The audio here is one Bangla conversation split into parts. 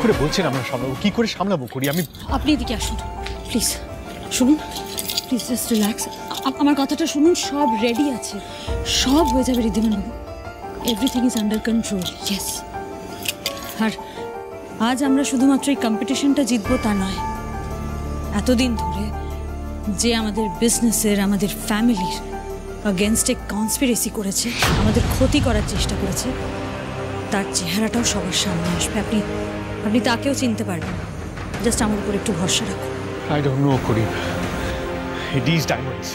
করে বলছেন আমরা সামলাবো, কি করে সামলাবো করি আমি? আপনি এদিকে আসুন প্লিজ, শুনুন প্লিজ, জাস্ট রিল্যাক্স। আমার কথাটা শুনুন, সব রেডি আছে, সব হয়ে যাবে ঋদ্ধিমান বাবু, everything is under control. Yes. আর আজ আমরা শুধুমাত্র এই কম্পিটিশনটা জিতবো তা নয়, এতদিন ধরে যে আমাদের বিজনেসের, আমাদের ফ্যামিলির আগেনস্টে কনস্পিরেসি করেছে, আমাদের ক্ষতি করার চেষ্টা করেছে, তার চেহারাটাও সবার সামনে আসবে। আপনি তাকেও চিনতে পারবেন। জাস্ট আমার উপর একটু ভরসা রাখুন। আই ডোন্ট নো করি, দিস ডায়মন্ডস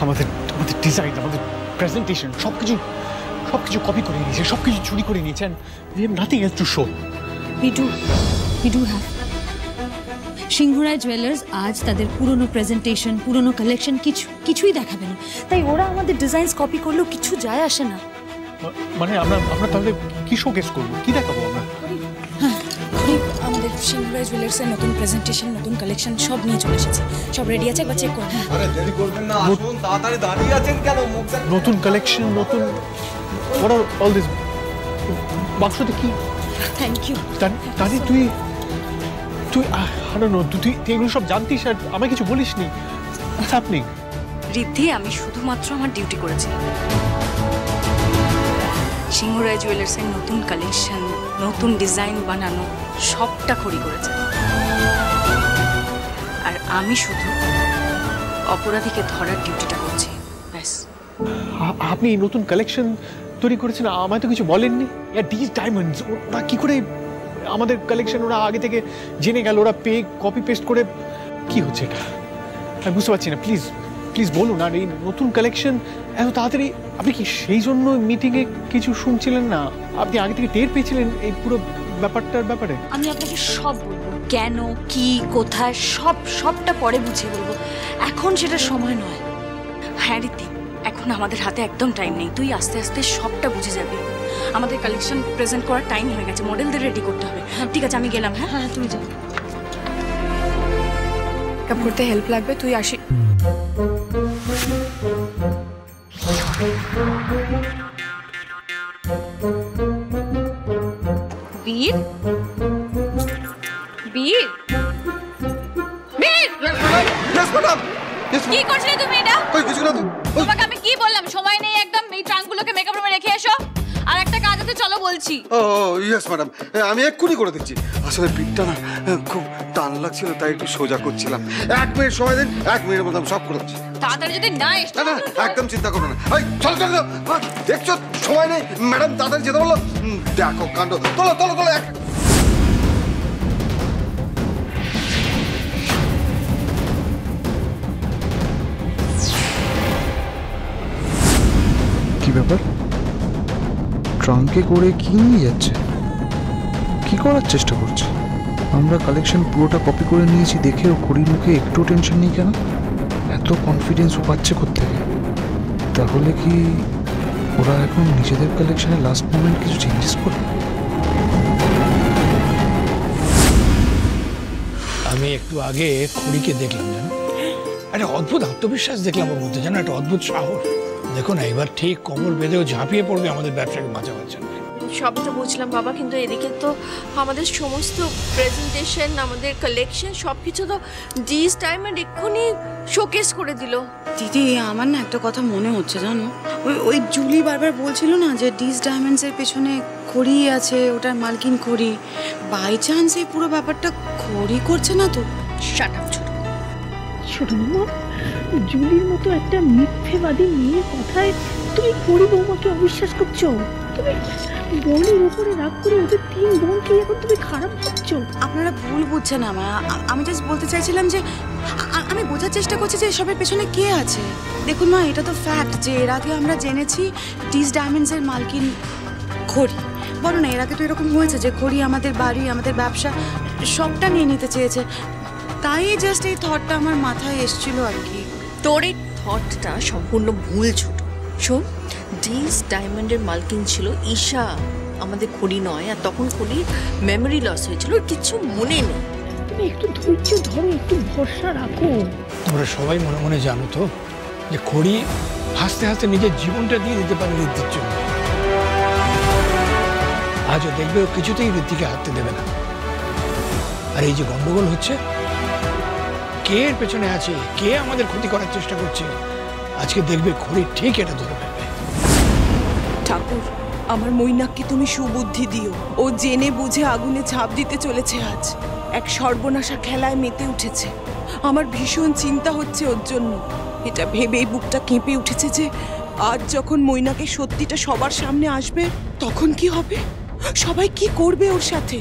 আমাদের আমাদের ডিজাইন, আমাদের প্রেজেন্টেশন সবকিছু কপি করে নিয়েছে, সবকিছু চুরি করে নিয়েছেন। We have nothing else to show. We do have Singharoy jewellers আজ তাদের পুরনো প্রেজেন্টেশন, পুরনো কালেকশন কিছুই দেখাবে না। তাই ওরা আমাদের ডিজাইনস কপি করলেও কিছু যায় আসে না। মানে আমরা তাহলে কি শোকেস করবো, কি দেখাবো আমরা? হ্যাঁ, আমাদের সিংহরায় জুয়েলার্সের নতুন প্রেজেন্টেশন, নতুন কালেকশন সব নিয়ে চলে এসেছে, সব রেডি আছে, একবার চেক করুন। আরে দেরি করবেন না, আসুন তাড়াতাড়ি, দাঁড়িয়ে আছেন কেন? নতুন কালেকশন, নতুন what are all this? বাক্সতে কি? Thank you. তানি তুই I don't know, তুই এগুলো সব জানতিস আর আমায় কিছু বলিসনি? What's happening? ঋদ্ধি, আমি শুধুমাত্র আমার ডিউটি করেছি। সিংহরায় জুয়েলার্সের নতুন কালেকশন, নতুন ডিজাইন বানানো সবটা খড়ি করেছে, আর আমি শুধু অপরাধীকে ধরার ডিউটিটা করছি, ব্যাস। আপনি নতুন কালেকশন তৈরি করেছেন, আমায় তো কিছু বলেননি। দিস ডায়মন্ডস ওরা কি করে আমাদের কালেকশন ওরা আগে থেকে জেনে গেল, ওরা কপি পেস্ট করে কি হচ্ছে এটা আমি বুঝতে পারছি না। প্লিজ বলুন। আর এই নতুন কালেকশন এত তাড়াতাড়ি, আপনি কি সেই জন্য মিটিংয়ে কিছু শুনছিলেন না? আপনি আগে থেকে টের পেয়েছিলেন এই পুরো ব্যাপারটার ব্যাপারে? আমি আপনাকে সব বলবো, কেন, কি, কোথায়, সবটা পরে বুঝিয়ে বলবো, এখন সেটা সময় নয়। হ্যাঁ ঋদ্ধি, এখন আমাদের হাতে একদম টাইম নেই, তুই আস্তে আস্তে সবটা বুঝে যাবি। আমাদের কালেকশন প্রেজেন্ট করার টাইম হয়ে গেছে, মডেলদের রেডি করতে হবে। ঠিক আছে, আমি গেলাম। হ্যাঁ তুমি যাও। মেকআপ করতে হেল্প লাগবে, তুই আসি। বীর, বীর, বীর, কি করছিলে তুমি এটা? তোমাকে আমি কি বললাম, সময় নেই একদম, এই ট্রাঙ্কগুলোকে মেকআপ রুমে রেখে এসো। আর একটা কাজ আছে, চলো বলছি। ও ইয়েস ম্যাডাম, আমি এক্ষুনি করে দিচ্ছি। আসলে পিঠটা না খুব টান লাগছিল, তাই একটু সোজা করছিলাম। 1 মিনিট সময় দিন, 1 মিনিটের মধ্যে আমি সব করে দিচ্ছি। তাড়াতাড়ি যদি না এসো। না একদম চিন্তা করো না। এই চলো দেখছো সময় নেই, ম্যাডাম তাড়াতাড়ি যেতে বললো। দেখো কাণ্ড, তোলো। কি ব্যাপার? ট্রাঙ্কে করে কি নিয়ে যাচ্ছে? কি করার চেষ্টা করছে? আমরা কালেকশন পুরোটা কপি করে নিয়েছি দেখেও করির মুখে একটু টেনশন নেই কেন? এত কনফিডেন্স ও পাচ্ছে কোত্থেকে? তাহলে কি ওরা এখন নিজেদের কালেকশনে লাস্ট মোমেন্ট কিছু চেঞ্জেস করবে? আমি একটু আগে খড়িকে দেখলাম, জানো, একটা অদ্ভুত আত্মবিশ্বাস দেখলাম ওর মধ্যে, জানো, একটা অদ্ভুত সাহস। দেখো না, এবার ঠিক কোমর বেঁধেও ঝাঁপিয়ে পড়বে আমাদের ব্যবসাকে বাঁচাবার জন্য। সব তো বুঝলাম বাবা, কিন্তু এদিকে তো আমাদের সমস্ত প্রেজেন্টেশন, আমাদের কালেকশন সবকিছু তো ডিস ডায়মন্ড এক্ষুনি শোকেস করে দিল। দিদি, আমার না একটা কথা মনে হচ্ছে, জানো, ওই জুলি বারবার বলছিল না যে ডিস ডায়মন্ডসের পেছনে খড়ি আছে, ওটার মালকিন খড়ি। বাই চান্স এই পুরো ব্যাপারটা খড়ি করছে না তো? শাট আপ ছোট। ছোট বৌমা, জুলির মতো একটা মিথ্যেবাদী মেয়ের কথায় তুমি খড়ি বৌমাকে অবিশ্বাস করছো? তুমি বোনের উপরে রাগ করে ওদের 3 বোনকে এখন তুমি খারাপ ভাবছো। আপনারা ভুল বুঝছেন আমার। আমি জাস্ট বলতে চাইছিলাম যে আমি বোঝার চেষ্টা করছি যে সবের পেছনে কে আছে। দেখুন মা, এটা তো ফ্যাক্ট যে এর আগে আমরা জেনেছি ডিস ডায়মন্ডসের মালকিন খড়ি। বলো না, এর আগে তো এরকম হয়েছে যে খড়ি আমাদের বাড়ি, আমাদের ব্যবসা সবটা নিয়ে নিতে চেয়েছে। তাই জাস্ট এই থটটা আমার মাথায় এসেছিল আর কি। তোর এই থটটা সম্পূর্ণ ভুল ছোট। শোন, ডিস ডায়মন্ডের মালকিন ছিল ঈশা, আমাদের খড়ি নয়। আর তখন খড়ির মেমোরি লস হয়েছিল, কিছু মনে নেই। তুমি একটু ধৈর্য ধরো, একটু ভরসা রাখো। তোমরা সবাই মনে মনে জানো তো যে খড়ি হাসতে হাসতে নিজের জীবনটা দিয়ে দিতে পারে ঋদ্ধির জন্য। আজও দেখবে ও কিছুতেই ঋদ্ধিকে হারতে দেবে না। আর এই যে গন্ডগোল হচ্ছে, কে এর পেছনে আছে, কে আমাদের ক্ষতি করার চেষ্টা করছে, আজকে দেখবে খড়ি ঠিক এটা ধরে ফেলবে। ঠাকুর, আমার মৈনাককে তুমি সুবুদ্ধি দিও। ও জেনে বুঝে আগুনে ঝাঁপ দিতে চলেছে আজ। এক সর্বনাশা খেলায় মেতে উঠেছে। আমার ভীষণ চিন্তা হচ্ছে ওর জন্য। এটা ভেবেই বুকটা কেঁপে উঠেছে যে আজ যখন মৈনাকে সত্যিটা সবার সামনে আসবে তখন কি হবে, সবাই কি করবে ওর সাথে।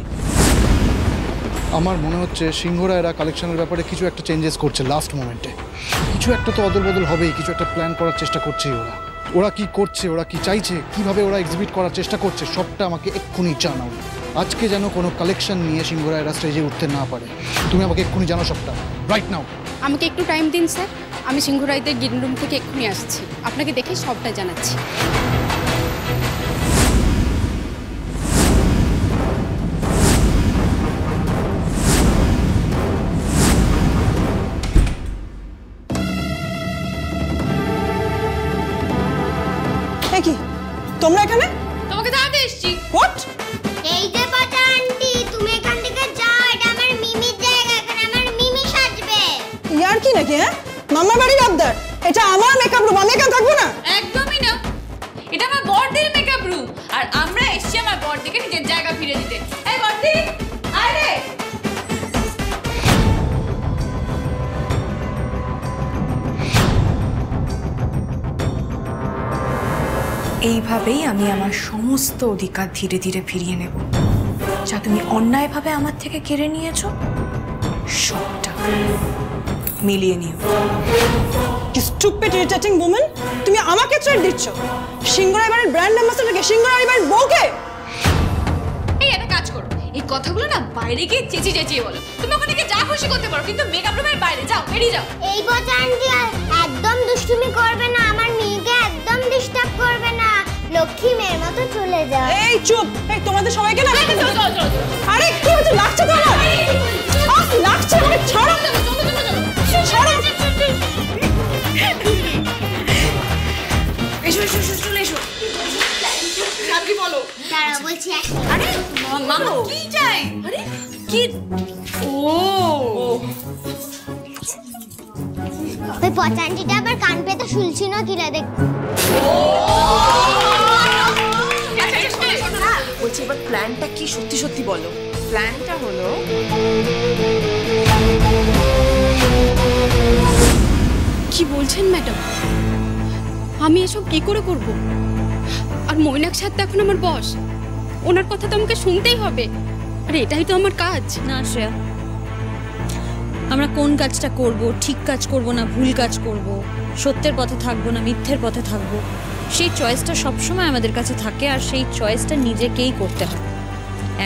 আমার মনে হচ্ছে সিংহরা এরা কালেকশনের ব্যাপারে কিছু একটা চেঞ্জেস করছে লাস্ট মোমেন্টে। কিছু একটা তো অদল বদল হবেই, কিছু একটা প্ল্যান করার চেষ্টা করছেই ওরা। ওরা কি করছে, ওরা কি চাইছে, কিভাবে ওরা এক্সিবিট করার চেষ্টা করছে, সবটা আমাকে এক্ষুনি জানাও। আজকে যেন কোনো কালেকশন নিয়ে সিংহরা এরা স্টেজে উঠতে না পারে। তুমি আমাকে এক্ষুনি জানো সবটা, রাইট নাও। আমাকে একটু টাইম দিন স্যার, আমি সিংহরাইদের গ্রিন রুম থেকে এক্ষুনি আসছি, আপনাকে দেখে সবটা জানাচ্ছি। কি তোমরা এখানে? তোমাকে জানাতে এসেছি। হোয়াট? এই যে বাটা আন্টি, তুমি এখান থেকে যাও, এটা আমার মিমির জায়গা, এখানে আমার মিমি সাজবে। ইয়ার কি নাকি? হ্যাঁ, মামার বাড়ির আবদার, এটা আমার মেকআপ রুম, আমি এখানে থাকবো না। একদমই না, এটা আমার বড়দের মেকআপ রুম, আর আমরা এসেছি আমার বড়দিকে নিজের জায়গা ফিরে দিতে। এই বড়দি, আরে এইভাবেই আমি আমার সমস্ত অধিকার ধীরে ধীরে ফিরিয়ে নেব, যা তুমি অন্যায়ভাবে আমার থেকে কেড়ে নিয়েছো সবটা মিলিয়ে নিও। স্টুপিড ইরিটেটিং ওম্যান, তুমি আমাকে থ্রেট দিচ্ছ? সিংহরাই বাড়ির ব্র্যান্ড অ্যাম্বাসেডরকে, সিংহরাই বাড়ির বউকে? এই একটা কাজ করো, এই কথাগুলো না বাইরে গিয়ে চেঁচিয়ে চেঁচিয়ে বলো। তুমি ওখানে গিয়ে যা খুশি করতে পারো, কিন্তু মেকআপ রুমের বাইরে যাও, বেরিয়ে যাও। এই বাটা আন্টি একদম দুষ্টুমি করবে না, আমার মেয়েকে একদম ডিস্টার্ব করবে না, লক্ষ্মী মেয়ের মতো চলে যাও। এই চুপ, এই তোমাদের সবাইকে না। আরে কি হচ্ছে, লাগছে তো আমার, লাগছে আমাকে, ছাড়ো ছাড়ো। এসো এসো এসো, চলে এসো। আপনি বলো। দাঁড়াও বলছি। আরে মামা কি চাই? আরে কি? ও ওই পচা আন্টিটা আবার কান পেতে শুনছিল কিনা দেখ। বলছি এবার প্ল্যানটা কি, সত্যি সত্যি বলো। প্ল্যানটা হলো, কি বলছেন ম্যাডাম? আমি এসব কি করে করব? আর মৈনাক সাথে এখন আমার বস, ওনার কথা তো আমাকে শুনতেই হবে, আর এটাই তো আমার কাজ। না শ্রেয়া, আমরা কোন কাজটা করব, ঠিক কাজ করব না ভুল কাজ করব, সত্যের পথে থাকবো না মিথ্যের পথে থাকবো, সেই চয়েসটা সবসময় আমাদের কাছে থাকে, আর সেই চয়েসটা নিজেকেই করতে হয়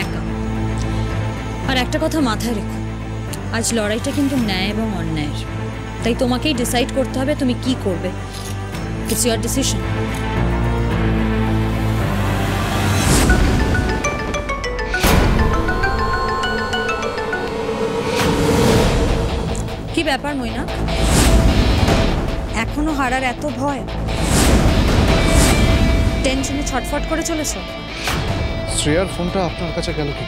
একা। আর একটা কথা মাথায় রেখো, আজ লড়াইটা কিন্তু ন্যায় এবং অন্যায়ের, তাই তোমাকেই ডিসাইড করতে হবে তুমি কি করবে। It's your decision. কি ব্যাপার মইনা, এখনো হারার এত ভয়? টেনশনে ছটফট করে চলেছো? শ্রেয়ার ফোনটা আপনার কাছে গেল কি?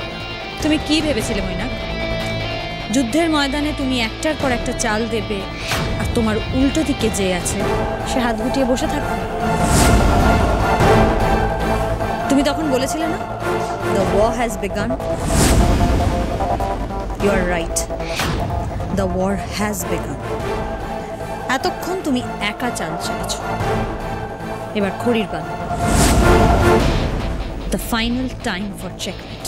তুমি কি ভেবেছিলে মইনা, যুদ্ধের ময়দানে তুমি একটার পর একটা চাল দেবে আর তোমার উল্টো দিকে যে আছে সে হাত গুটিয়ে বসে থাকবে? তুমি তখন বলেছিলে না, the war has begun. You are right, the war has begun. এতক্ষণ তুমি একা চাল চেয়েছ, এবার খড়ির পান। The final time for checkmate.